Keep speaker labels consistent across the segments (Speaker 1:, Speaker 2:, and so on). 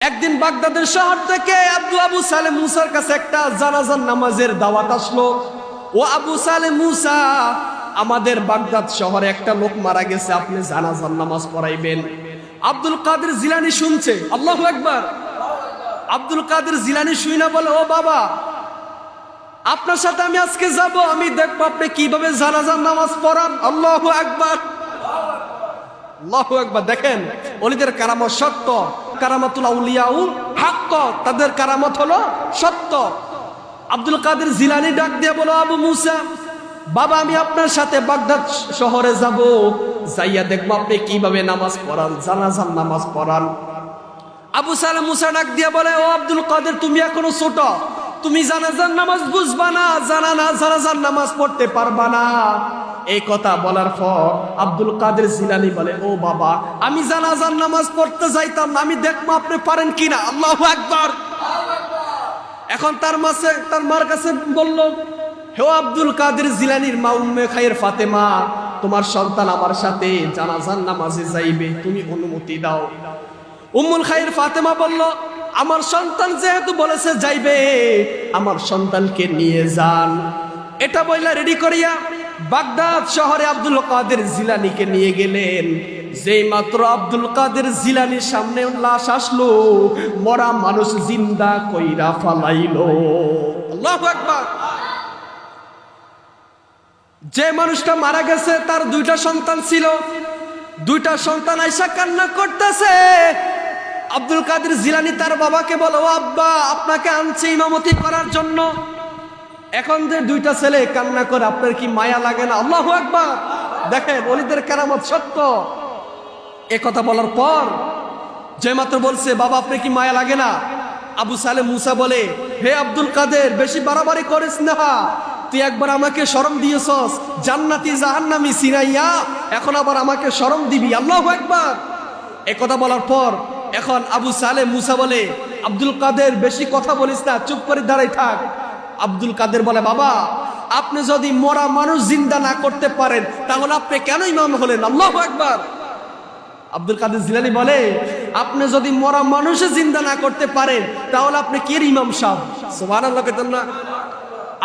Speaker 1: একদিন বাগদাদের শহর থেকে আবু সালেহ মুসার কাছে একটা জানাজার নামাজের দাওয়াত আসলো। ও আবু সালেহ মুসা, আমাদের বাগদাদ শহরে একটা লোক মারা গেছে, আপনি জানাজার নামাজ পড়াইবেন। আব্দুল কাদের জিলানী শুনছে, আল্লাহু আকবার। আব্দুল কাদের জিলানী শুইনা বলে, ও বাবা, আপনার সাথে আমি আজকে যাব, আমি দেখবো আপনি কিভাবে জানাজার নামাজ পড়ান। আল্লাহু আকবার, আল্লাহু আকবার। দেখেন ওলিদের কারামত সত্য, কারামাতুল আউলিয়াউ হক, তাদের কারামত হলো সত্য। আব্দুল কাদের জিলানী ডাক দিয়ে বলো, আবু মুসা বাবা, আমি আপনার সাথে বাগদাদ শহরে যাব, যাইয়া দেখবো আপনি কিভাবে নামাজ পড়ান, জানাজার নামাজ পড়ান। আবু সালেহ মুসা ডাক দিয়ে বলে, ও আব্দুল কাদের, তুমি এখনো ছোট, তুমি জানাজার নামাজ বুঝবা না, জানাজার নামাজ পড়তে পারবা না। এই কথা বলার পর আব্দুল কাদের জিলানী বলে, ও বাবা, আমি জানাজার নামাজ পড়তে যাইতাম না, আমি দেখবো আপনি পারেন কিনা। আল্লাহু আকবার। এখন তার মার কাছে বলল, হে আব্দুল কাদের জিলানীর মা উম্মে খায়ের ফাতেমা, তোমার সন্তান আমার সাথে জানাজার নামাজে যাইবে, তুমি অনুমতি দাও। উম্মুল খায়ের ফাতেমা বলল, আমার সন্তান যেহেতু বলেছে যাইবে, আমার সন্তানকে নিয়ে যান। এটা বইলা রেডি করিয়া বাগদাদ শহরে আব্দুল কাদের জিলানীকে নিয়ে গেলেন। যেই মাত্র আব্দুল কাদের জিলানীর সামনে লাশ আসলো, মরা মানুষ জিন্দা কইরা ফালাইলো। আল্লাহু আকবার। যে মানুষটা মারা গেছে তার দুইটা সন্তান ছিল, দুইটা সন্তান আইসা কান্না করতেছে। আব্দুল কাদের জিলানী তার বাবাকে বলো, আব্বা, আপনাকে আনছে ইমামতি করার জন্য। এখন যে দুইটা ছেলে কান্না করে, আপনার কি মায়া লাগে না? আল্লাহু আকবার। দেখেন ওলিদের কারামত সত্য। এ কথা বলার পর যে মাত্র বলছে, বাবা আপনার কি মায়া লাগে না? আবু সালেহ মুসা বলে, হে আব্দুল কাদের, বেশি বাড়াবাড়ি করিস না, তুই একবার আমাকে শরম দিয়েছস, জান্নাতি জাহান্নামী সিনাইয়া, এখন আবার আমাকে শরম দিবি। আল্লাহু আকবার। এ কথা বলার পর এখন আবু সালেহ মুসা বলে, আব্দুল কাদের, বেশি কথা বলিস না, চুপ করে দাঁড়াই থাক। আব্দুল কাদের বলে, বাবা, আপনি যদি মরা মানুষ জিন্দা না করতে পারেন, তাহলে আপনি কেন ইমাম হলেন? আল্লাহু আকবার। আব্দুল কাদের জিলানী বলে, আপনি যদি মরা মানুষে জিন্দা না করতে পারেন, তাহলে আপনি কি ইমাম সাহেব? সুবহানাল্লাহ কেতেন না?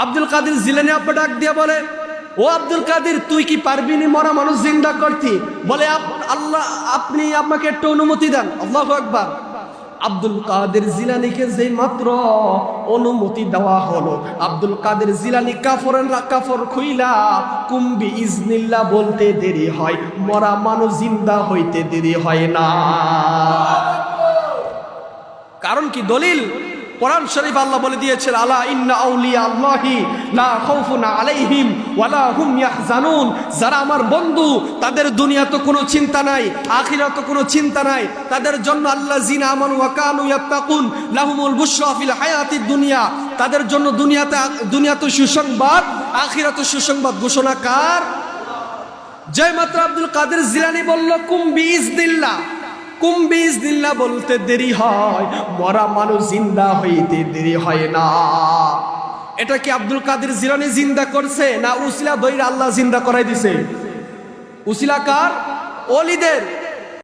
Speaker 1: আব্দুল কাদের জিলানী আপনি ডাক দিয়া বলে, ও আব্দুল কাদের, তুই কি পারবি নি মরা মানুষ জিন্দা করতে? বলে, আল্লাহ, আপনি আমাকে একটু অনুমতি দেন। আল্লাহু আকবার। আব্দুল কাদের জিলানীকে যেই মাত্র অনুমতি দেওয়া হলো, আব্দুল কাদের জিলানী কাফর খুইলা কুম্বি ইজনিল্লাহ বলতে দেরি হয়, মরা মানুষ জিন্দা হইতে দেরি হয় না। কারণ কি? দলিল কোরআন শরীফ আল্লাহ বলে দিয়েছেন, আলা ইন্না আউলিয়া আল্লাহি লা খাউফুন আলাইহিম ওয়ালা হুম ইয়াহজানুন। যারা আমার বন্ধু, তাদের দুনিয়াতে কোনো চিন্তা নাই, আখিরাতে কোনো চিন্তা নাই। তাদের জন্য আল্লাযিনা আমানু ওয়া কানু ইয়াত্তাকুন লাহুমুল বুশরা ফিল হায়াতিদ দুনিয়া। তাদের জন্য দুনিয়াতে সুসংবাদ, আখিরাতে সুসংবাদ ঘোষণা কার? যে মাত্র আব্দুল কাদের জিলানী বলল কুম্বি ইজনিল্লাহ, কুম্বি ইজনিল্লাহ বলতে দেরি হয়, মরা মানুষ জিন্দা হইতে দেরি হয় না। এটা কি আব্দুল কাদের জিলানী জিন্দা করছে, না উসিলা দইরা আল্লাহ জিন্দা করাই দিছে? উসিলা কার? ওলিদের।